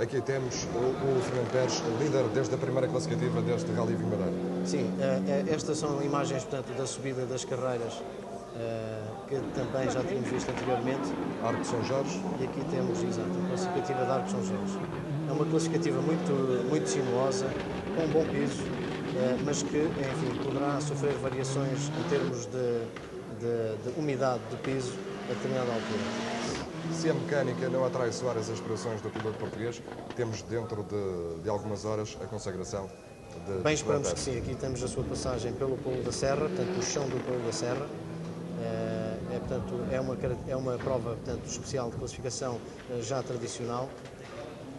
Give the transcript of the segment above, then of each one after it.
Aqui temos o Fernando Pérez, líder desde a primeira classificativa deste Rally Vinho Madeira. Sim, estas são imagens, portanto, da subida das carreiras que também já tínhamos visto anteriormente. Arco de São Jorge. E aqui temos, exato, a classificativa da Arco de São Jorge. É uma classificativa muito sinuosa, com um bom piso, mas que, enfim, poderá sofrer variações em termos de umidade do piso a determinada altura. Se a mecânica não atrai soar as aspirações do piloto português, temos dentro de algumas horas a consagração de... Bem, esperamos que sim. Aqui temos a sua passagem pelo Polo da Serra, portanto, o chão do Polo da Serra. É uma prova, portanto, especial de classificação já tradicional.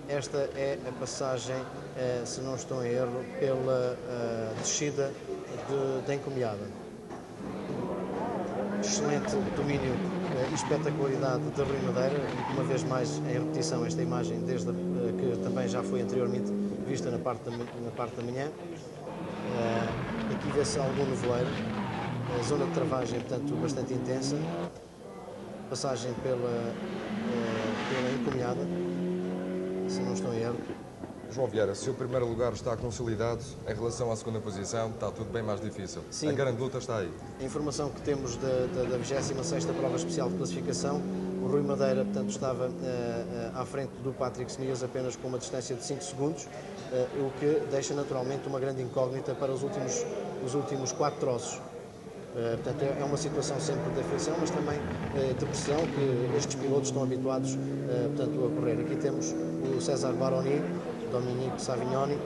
Esta é a passagem, se não estou em erro, pela descida da Encomilhada. Excelente domínio e espetacularidade de Rui Madeira, uma vez mais em repetição esta imagem, desde que também já foi anteriormente vista na parte da manhã. Aqui vê-se algum nevoeiro, a zona de travagem, portanto, bastante intensa, passagem pela Encomilhada, se não estou em erro. João Vieira, se o primeiro lugar está consolidado, em relação à segunda posição, está tudo bem mais difícil. Sim. A grande luta está aí. A informação que temos da 26ª prova especial de classificação, o Rui Madeira, portanto, estava à frente do Patrick Smears apenas com uma distância de 5 segundos, o que deixa naturalmente uma grande incógnita para os últimos 4 troços. Portanto, é uma situação sempre de aflição, mas também de pressão que estes pilotos estão habituados portanto, a correr. Aqui temos o César Baroni, Dominique Savignoni,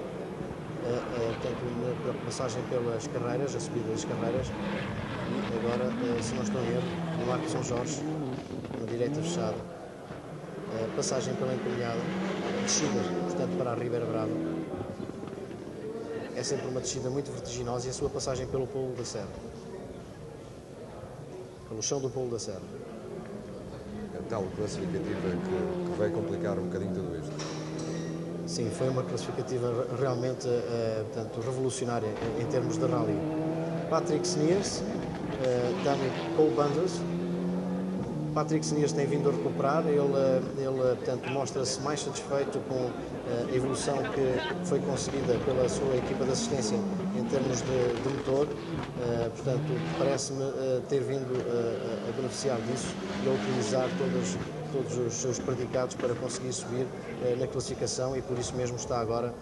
portanto, na passagem pelas carreiras, a subida das carreiras, e agora, se não estou em erro, no Arco de São Jorge, na direita fechada, passagem pela Encomilhada, descida, portanto, para a Ribeira Brava. É sempre uma descida muito vertiginosa e a sua passagem pelo Polo da Serra, pelo chão do Polo da Serra. A tal classificativa que vai complicar um bocadinho tudo isto. Sim, foi uma classificativa realmente portanto, revolucionária em termos de rally. Patrick Smears, Danny Colbanders. Patrick Smears tem vindo a recuperar, ele portanto, mostra-se mais satisfeito com a evolução que foi conseguida pela sua equipa de assistência em termos de motor. Portanto, parece-me ter vindo a beneficiar disso e a utilizar todos os seus predicados para conseguir subir na classificação e por isso mesmo está agora,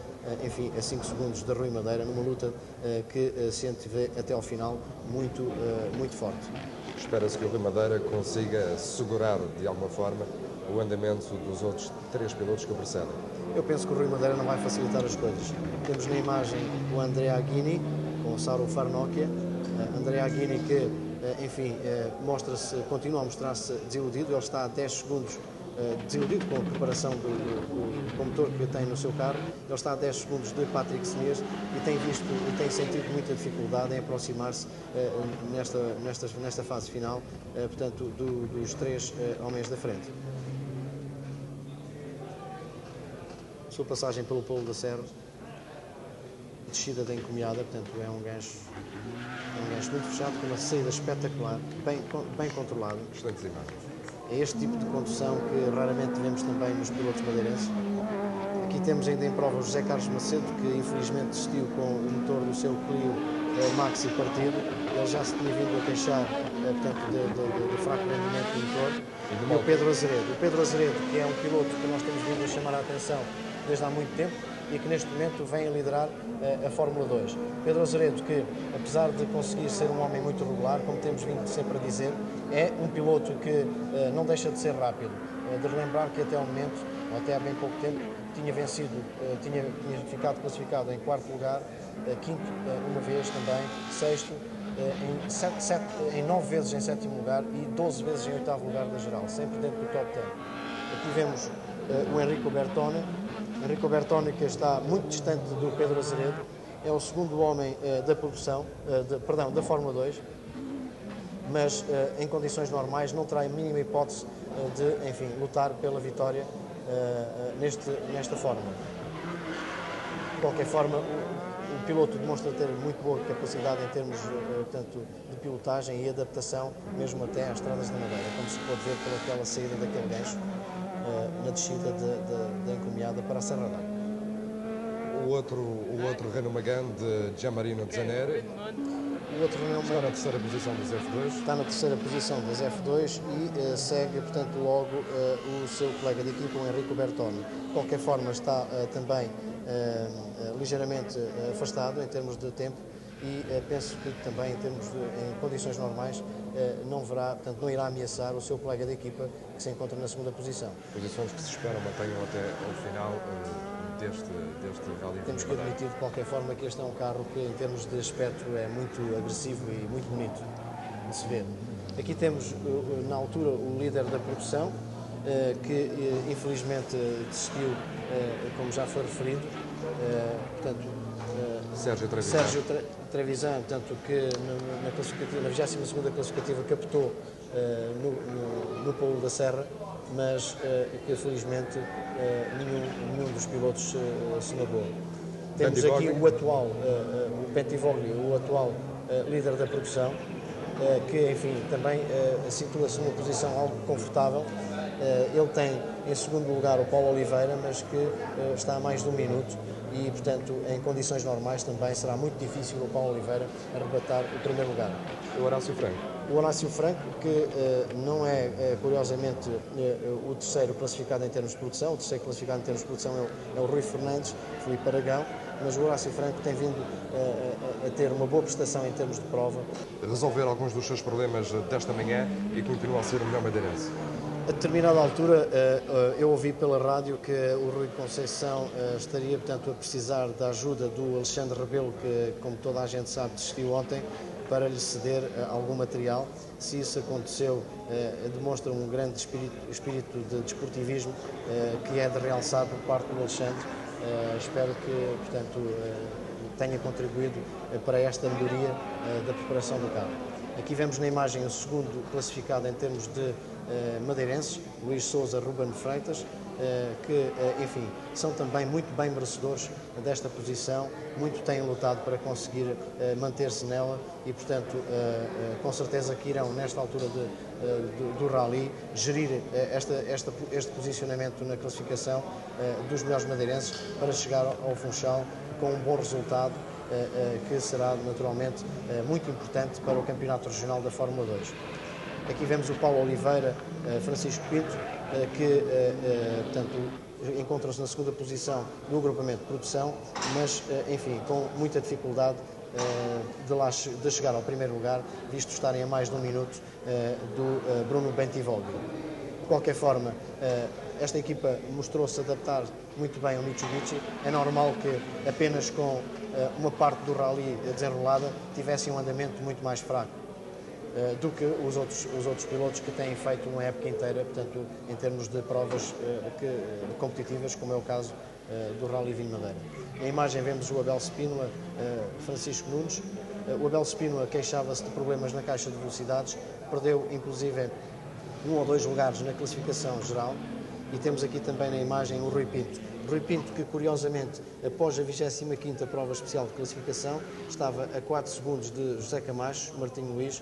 enfim, a 5 segundos de Rui Madeira, numa luta que se antevê até ao final muito forte. Espera-se que o Rui Madeira consiga segurar de alguma forma o andamento dos outros 3 pilotos que o precedem. Eu penso que o Rui Madeira não vai facilitar as coisas. Temos na imagem o Andrea Aghini com o Sauro Farnokia. Andrea Aghini que, enfim, continua a mostrar-se desiludido. Ele está a 10 segundos desiludido com a preparação com o motor que tem no seu carro. Ele está a 10 segundos de Patrick Smears e tem sentido muita dificuldade em aproximar-se nesta fase final, portanto, dos 3 homens da frente. Sua passagem pelo Polo da Serra, descida da Encomilhada, portanto, é um gancho muito fechado, com uma saída espetacular, bem controlada. Excelentes imagens. É este tipo de condução que raramente vemos também nos pilotos madeirenses. Aqui temos ainda em prova o José Carlos Macedo, que infelizmente desistiu com o motor do seu Clio Maxi partido. Ele já se tinha vindo a queixar, portanto, de fraco rendimento do motor. E o Pedro Azeredo. O Pedro Azeredo, que é um piloto que nós temos vindo a chamar a atenção desde há muito tempo e que neste momento vem a liderar a Fórmula 2. Pedro Azeredo, que apesar de conseguir ser um homem muito regular, como temos vindo sempre a dizer, é um piloto que não deixa de ser rápido. De relembrar que até ao momento, ou até há bem pouco tempo, tinha ficado classificado em 4º lugar, 5º uma vez também, 6º, em 9 vezes em 7º lugar e 12 vezes em 8º lugar da geral, sempre dentro do top 10. Aqui vemos o Enrico Bertone. Enrico Bertone, que está muito distante do Pedro Azeredo, é o segundo homem da Fórmula 2, mas em condições normais não terá a mínima hipótese de, enfim, lutar pela vitória nesta Fórmula. De qualquer forma, o piloto demonstra ter muito boa capacidade em termos portanto, de pilotagem e adaptação, mesmo até às estradas da Madeira, como se pode ver pelaquela saída daquele gancho. na descida da encomiada para a Serra d'Água. O outro Renault Megane de Gianmarino Zaneri O outro Renault está na terceira posição dos F2. Está na terceira posição das F2 e segue, portanto, logo o seu colega de equipa, o Enrico Bertone. De qualquer forma, está também ligeiramente afastado em termos de tempo e penso que também em condições normais não irá ameaçar o seu colega de equipa que se encontra na segunda posição. Posições que se esperam mantenham até ao final deste Rally. Temos que admitir de qualquer forma que este é um carro que em termos de aspecto é muito agressivo e muito bonito de se ver. Aqui temos na altura o líder da produção que infelizmente desistiu, como já foi referido, portanto, Sérgio Trevisan, portanto, que na 22ª classificativa captou no Paulo da Serra, mas que felizmente nenhum dos pilotos se magoou. Temos aqui o atual, o Bentivoglio, o atual líder da produção, que enfim também situa-se numa posição algo confortável. Ele tem em segundo lugar o Paulo Oliveira, mas que está a mais de um minuto e, portanto, em condições normais também será muito difícil o Paulo Oliveira arrebatar o primeiro lugar. O Horácio Franco. O Horácio Franco, que não é, curiosamente, o terceiro classificado em termos de produção. O terceiro classificado em termos de produção é o Rui Fernandes, Filipe Aragão, mas o Horácio Franco tem vindo a ter uma boa prestação em termos de prova. Resolver alguns dos seus problemas desta manhã e continua a ser o melhor madeirense. A determinada altura, eu ouvi pela rádio que o Rui Conceição estaria, portanto, a precisar da ajuda do Alexandre Rebelo, que, como toda a gente sabe, desistiu ontem, para lhe ceder algum material. Se isso aconteceu, demonstra um grande espírito de desportivismo que é de realçar por parte do Alexandre. Espero que, portanto, tenha contribuído para esta melhoria da preparação do carro. Aqui vemos na imagem o segundo classificado em termos de madeirenses, Luís Sousa, Ruben Freitas, que, enfim, são também muito bem merecedores desta posição, muito têm lutado para conseguir manter-se nela e, portanto, com certeza que irão, nesta altura do Rally, gerir este posicionamento na classificação dos melhores madeirenses para chegar ao Funchal com um bom resultado, que será naturalmente muito importante para o Campeonato Regional da Fórmula 2. Aqui vemos o Paulo Oliveira, Francisco Pinto, que portanto, encontram-se na segunda posição no agrupamento de produção, mas, enfim, com muita dificuldade de chegar ao primeiro lugar, visto estarem a mais de um minuto do Bruno Bentivoglio. De qualquer forma, esta equipa mostrou-se adaptar muito bem ao Mitsubishi. É normal que apenas com uma parte do rally desenrolada tivessem um andamento muito mais fraco do que os outros pilotos que têm feito uma época inteira, portanto, em termos de provas competitivas, como é o caso do Rally Vinho Madeira. Na imagem vemos o Abel Spínola, Francisco Nunes. O Abel Spínola queixava-se de problemas na caixa de velocidades, perdeu inclusive 1 ou 2 lugares na classificação geral. E temos aqui também na imagem o Rui Pinto. Rui Pinto, que curiosamente, após a 25ª prova especial de classificação, estava a 4 segundos de José Camacho, Martinho Luís,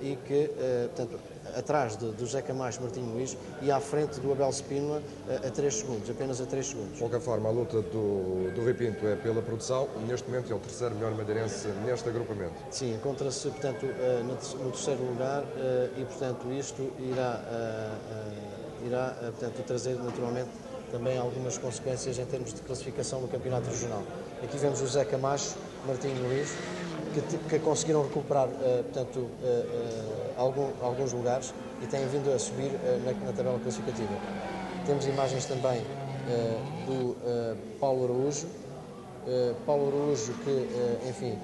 e que, portanto, atrás de José Camacho, Martinho Luís, e à frente do Abel Spínola a 3 segundos, apenas a 3 segundos. De qualquer forma, a luta do Rui Pinto é pela produção. Neste momento é o terceiro melhor madeirense neste agrupamento. Sim, encontra-se, portanto, no terceiro lugar e, portanto, isto irá portanto, trazer naturalmente também algumas consequências em termos de classificação no Campeonato Regional. Aqui vemos o José Camacho, Martinho Luís, que conseguiram recuperar portanto, alguns lugares e têm vindo a subir na tabela classificativa. Temos imagens também do Paulo Araújo, que, enfim,